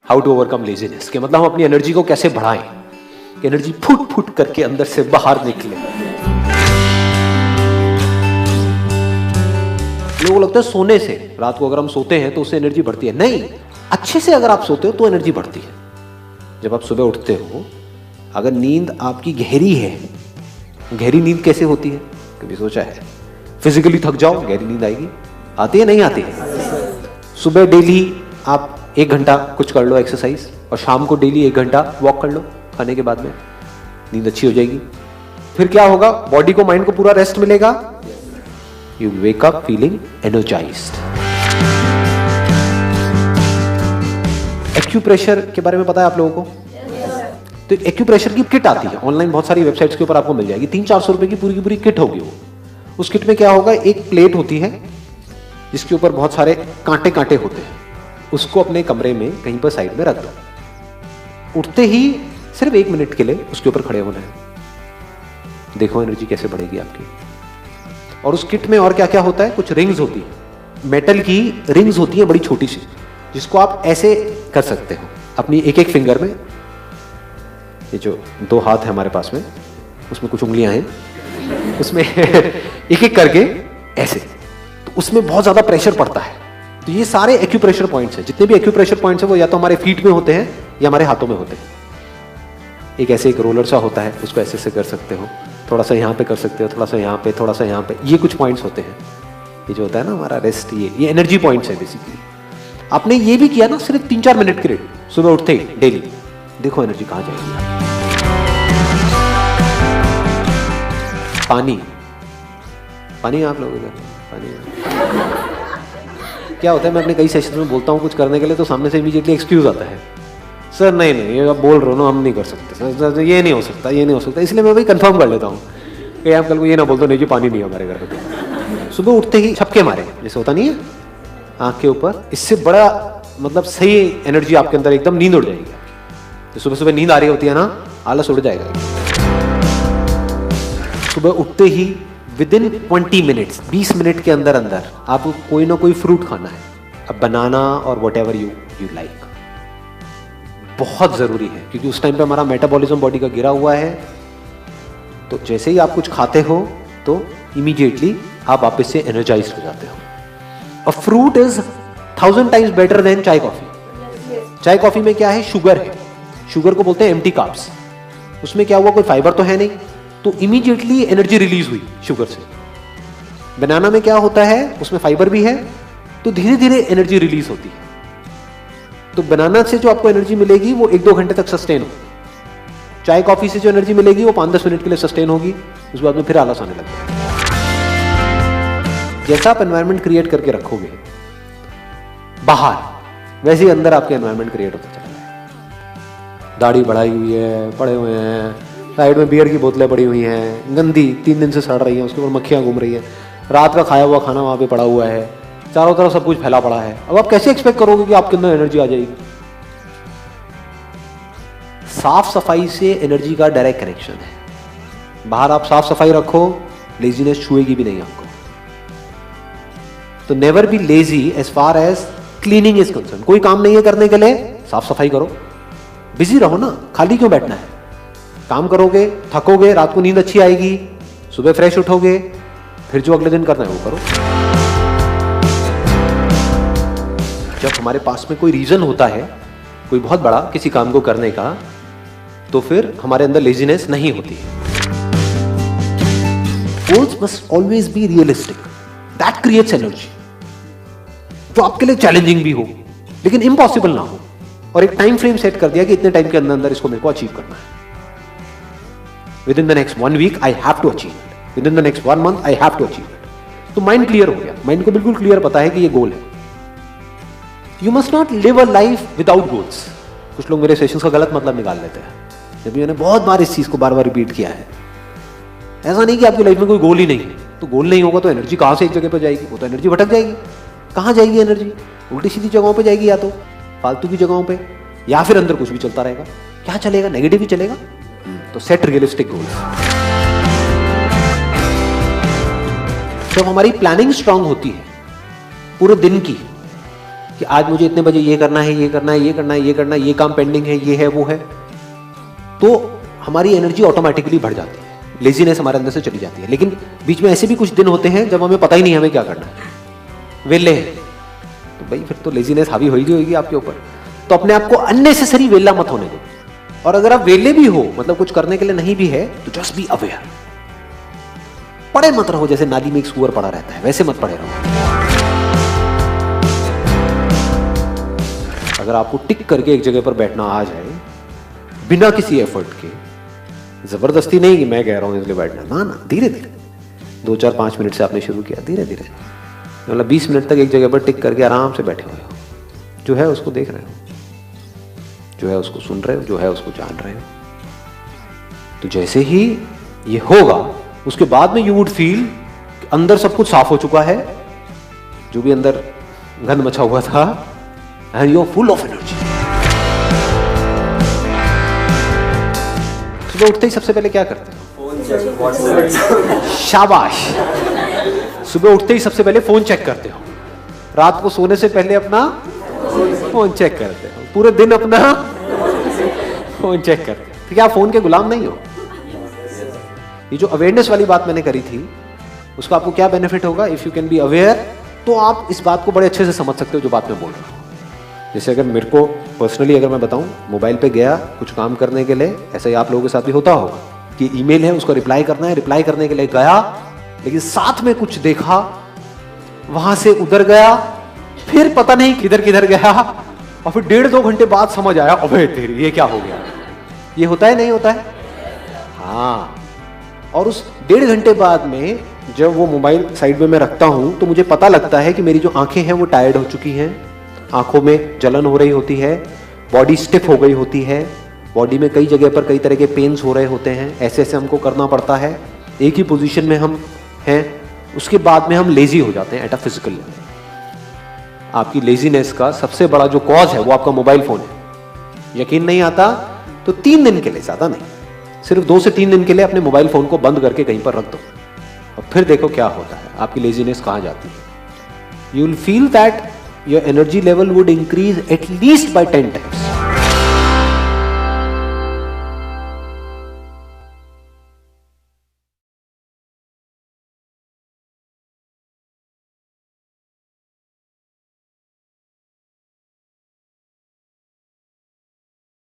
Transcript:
How to overcome laziness, के मतलब हम अपनी एनर्जी को कैसे बढ़ाएं कि एनर्जी फुट फुट करके अंदर से बाहर निकले। लोगों को लगता है सोने से, रात को अगर हम सोते हैं तो उससे एनर्जी बढ़ती है। नहीं, अच्छे से अगर आप सोते हो तो एनर्जी बढ़ती है। जब आप सुबह उठते हो, अगर नींद आपकी गहरी है, गहरी नींद कैसे होती है कभी सोचा है? फिजिकली थक जाओ, गहरी नींद आएगी, आती है नहीं आती है? सुबह डेली आप 1 घंटा कुछ कर लो एक्सरसाइज, और शाम को डेली 1 घंटा वॉक कर लो खाने के बाद में, नींद अच्छी हो जाएगी। फिर क्या होगा? बॉडी को, माइंड को पूरा रेस्ट मिलेगा। You wake up feeling energised. Acupressure के बारे में पता है आप लोगों को? तो एक्यूप्रेशर की किट आती है ऑनलाइन, बहुत सारी वेबसाइट्स के ऊपर आपको मिल जाएगी। 300-400 रुपए की पूरी किट होगी वो। उस किट में क्या होगा? एक प्लेट होती है जिसके ऊपर बहुत सारे कांटे कांटे होते हैं। उसको अपने कमरे में कहीं पर साइड में रख दो। उठते ही सिर्फ 1 मिनट के लिए उसके ऊपर खड़े होना है। देखो एनर्जी कैसे बढ़ेगी आपकी। और उस किट में और क्या क्या होता है? कुछ रिंग्स होती है, मेटल की रिंग्स होती है बड़ी छोटी सी, जिसको आप ऐसे कर सकते हो अपनी एक फिंगर में। ये जो 2 हाथ है हमारे पास में, उसमें कुछ उंगलियां हैं, उसमें एक करके ऐसे, तो उसमें बहुत ज्यादा प्रेशर पड़ता है। तो ये सारे एक्यूप्रेशर पॉइंट्स हैं। जितने भी एक्यूप्रेशर पॉइंट्स हैं वो या तो हमारे फीट में होते हैं या हमारे हाथों में होते हैं। एक ऐसे एक रोलर सा होता है, उसको ऐसे ऐसे कर सकते हो, थोड़ा सा यहाँ पे कर सकते हो, थोड़ा सा यहाँ पे, थोड़ा सा यहाँ पे। ये कुछ पॉइंट्स होते हैं। ये जो होता है ना हमारा रेस्ट, ये एनर्जी पॉइंट्स है बेसिकली। आपने ये भी किया ना सिर्फ 3-4 मिनट के लिए सुबह उठते ही डेली, देखो एनर्जी कहाँ जाएगी। पानी आप लोगों का पानी क्या होता है? मैं अपने कई सेशंस में बोलता हूँ कुछ करने के लिए, तो सामने से इमीडिएटली एक्सक्यूज आता है, सर नहीं ये आप बोल रहे हो ना, हम नहीं कर सकते सर, ये नहीं हो सकता, ये नहीं हो सकता। इसलिए मैं भाई कंफर्म कर लेता हूँ कि आप कल को ये ना बोल दो नहीं जी पानी नहीं है हमारे घर पे। सुबह उठते ही छपके मारे, जैसे होता नहीं है आँख के ऊपर, इससे बड़ा मतलब सही एनर्जी आपके अंदर, एकदम नींद उड़ जाएगी। तो सुबह सुबह नींद आ रही होती है ना, आलस उड़ जाएगा। सुबह उठते ही विदिन 20 मिनट्स, 20 मिनट के अंदर अंदर आपको कोई ना कोई फ्रूट खाना है, अब बनाना और वट एवर यू लाइक। बहुत जरूरी है, क्योंकि उस टाइम पे हमारा मेटाबॉलिज्म बॉडी का गिरा हुआ है। तो जैसे ही आप कुछ खाते हो तो इमीडिएटली आप वापस से एनर्जाइज हो जाते हो। A fruit is 1000 times better than चाय कॉफी। चाय कॉफी में क्या है? शुगर है। शुगर को बोलते हैं एम्प्टी कार्ब्स। उसमें क्या हुआ? कोई फाइबर तो है नहीं, तो इमीडिएटली एनर्जी रिलीज हुई शुगर से। बनाना में क्या होता है? उसमें फाइबर भी है, तो धीरे धीरे एनर्जी रिलीज होती है। तो बनाना से जो आपको एनर्जी मिलेगी वो 1-2 घंटे तक सस्टेन होगी। चाय कॉफी से जो एनर्जी मिलेगी वो 5-10 मिनट के लिए सस्टेन होगी, उसके बाद में फिर आलस आने लगेगा। जैसा आप एनवायरनमेंट क्रिएट करके रखोगे बाहर, वैसे ही अंदर आपके एनवायरनमेंट क्रिएट होता चला जाएगा। दाढ़ी बढ़ाई हुई है, पड़े हुए हैं, साइड में बियर की बोतलें पड़ी हुई हैं, गंदी 3 दिन से सड़ रही हैं, उसके ऊपर मक्खियां घूम रही हैं, रात का खाया हुआ खाना वहां पे पड़ा हुआ है, चारों तरफ सब कुछ फैला पड़ा है। अब आप कैसे एक्सपेक्ट करोगे कि आपके अंदर एनर्जी आ जाएगी? साफ सफाई से एनर्जी का डायरेक्ट कनेक्शन है। बाहर आप साफ सफाई रखो, लेजीनेस छुएगी भी नहीं आपको। तो never be lazy as far as cleaning is concern. कोई काम नहीं है करने के लिए, साफ सफाई करो, बिजी रहो ना, खाली क्यों बैठना है? काम करोगे, थकोगे, रात को नींद अच्छी आएगी, सुबह फ्रेश उठोगे, फिर जो अगले दिन करना है वो करो। जब हमारे पास में कोई रीजन होता है कोई बहुत बड़ा किसी काम को करने का, तो फिर हमारे अंदर लेजीनेस नहीं होती है। Goals must always be realistic, that creates energy. जो आपके लिए चैलेंजिंग भी हो लेकिन इम्पॉसिबल ना हो, और एक टाइम फ्रेम सेट कर दिया कि इतने टाइम के अंदर अंदर इसको मेरे को अचीव करना है। Within the next 1 week I have to achieve it, within the next 1 month I have to achieve it. तो माइंड क्लियर हो गया, माइंड को बिल्कुल क्लियर पता है कि ये गोल है। You must not live a life without goals. कुछ लोग मेरे सेशंस का गलत मतलब निकाल लेते हैं, जबकि मैंने बहुत बार इस चीज को बार बार रिपीट किया है। ऐसा नहीं कि आपकी लाइफ में कोई गोल ही नहीं है, तो गोल नहीं होगा तो एनर्जी कहां से एक जगह पर जाएगी? वो तो एनर्जी भटक जाएगी। कहां जाएगी एनर्जी? उल्टी सीधी जगहों पे जाएगी, या तो फालतू की जगहों पे, या फिर अंदर कुछ भी चलता रहेगा। क्या चलेगा? नेगेटिव ही चलेगा। तो सेट रियलिस्टिक गोल्स। जब हमारी प्लानिंग स्ट्रांग होती है पूरे दिन की, कि आज मुझे इतने बजे ये करना है, ये करना है, ये करना है, ये करना है, ये काम पेंडिंग है, ये है, वो है, तो हमारी एनर्जी ऑटोमेटिकली बढ़ जाती है, लेजीनेस हमारे अंदर से चली जाती है। लेकिन बीच में ऐसे भी कुछ दिन होते हैं जब हमें पता ही नहीं हमें क्या करना है, वेले हैं, तो भाई फिर तो लेजीनेस हावी होगी आपके ऊपर। तो अपने आप को अननेसेसरी वेला मत होने दो। और अगर आप वेले भी हो, मतलब कुछ करने के लिए नहीं भी है, तो जस्ट बी अवेयर। पड़े मत रहो जैसे नाली में एक सुअर पड़ा रहता है, वैसे मत पड़े रहो। अगर आपको टिक करके एक जगह पर बैठना आ जाए बिना किसी एफर्ट के, जबरदस्ती नहीं कि मैं कह रहा हूं इसलिए बैठना, ना ना, धीरे धीरे 2-4-5 मिनट से आपने शुरू किया, धीरे धीरे, मतलब 20 मिनट तक एक जगह पर टिक करके आराम से बैठे हुए हो, जो है उसको देख रहे हो, जो है उसको सुन रहे हो, जो है उसको जान रहे हो। तो जैसे ही ये होगा उसके बाद में यू वुड फील अंदर सब कुछ साफ हो चुका है, जो भी अंदर गंद मचा हुआ था, and you are full of energy. सुबह उठते ही सबसे पहले क्या करते हो? शाबाश। सुबह उठते ही सबसे पहले फोन चेक करते हो, रात को सोने से पहले अपना फोन चेक करते हो, पूरे दिन अपना फोन चेक करते हो। तो क्या आप फोन के गुलाम नहीं हो? ये जो अवेयरनेस वाली बात मैंने करी थी, उसका आपको क्या बेनिफिट होगा? If you can be aware, तो आप इस बात को बड़े अच्छे से समझ सकते हो जो बात मैं बोल रहा हूँ। जैसे अगर मेरे को पर्सनली अगर मैं बताऊं, मोबाइल पे गया कुछ काम करने के लिए, ऐसा ही आप लोगों के साथ भी होता होगा कि ईमेल है उसको रिप्लाई करना है, रिप्लाई करने के लिए गया, लेकिन साथ में कुछ देखा, वहां से उधर गया, फिर पता नहीं किधर किधर गया, और फिर 1.5-2 घंटे बाद समझ आया, अबे तेरी ये क्या हो गया। ये होता है नहीं होता है? हाँ। और उस 1.5 घंटे बाद में जब वो मोबाइल साइड में मैं रखता हूं, तो मुझे पता लगता है कि मेरी जो आंखें हैं वो टायर्ड हो चुकी हैं, आंखों में जलन हो रही होती है, बॉडी स्टिफ हो गई होती है, बॉडी में कई जगह पर कई तरह के पेन्स हो रहे होते हैं, ऐसे ऐसे हमको करना पड़ता है, एक ही पोजीशन में हम हैं। उसके बाद में हम लेजी हो जाते हैं एट अ फिजिकल लेवल। आपकी लेजीनेस का सबसे बड़ा जो कॉज है वो आपका मोबाइल फोन है। यकीन नहीं आता तो 3 दिन के लिए, ज्यादा नहीं, सिर्फ 2 से 3 दिन के लिए अपने मोबाइल फोन को बंद करके कहीं पर रख दो, और फिर देखो क्या होता है, आपकी लेजीनेस कहां जाती है। You will feel that your energy level would increase at least by 10 times।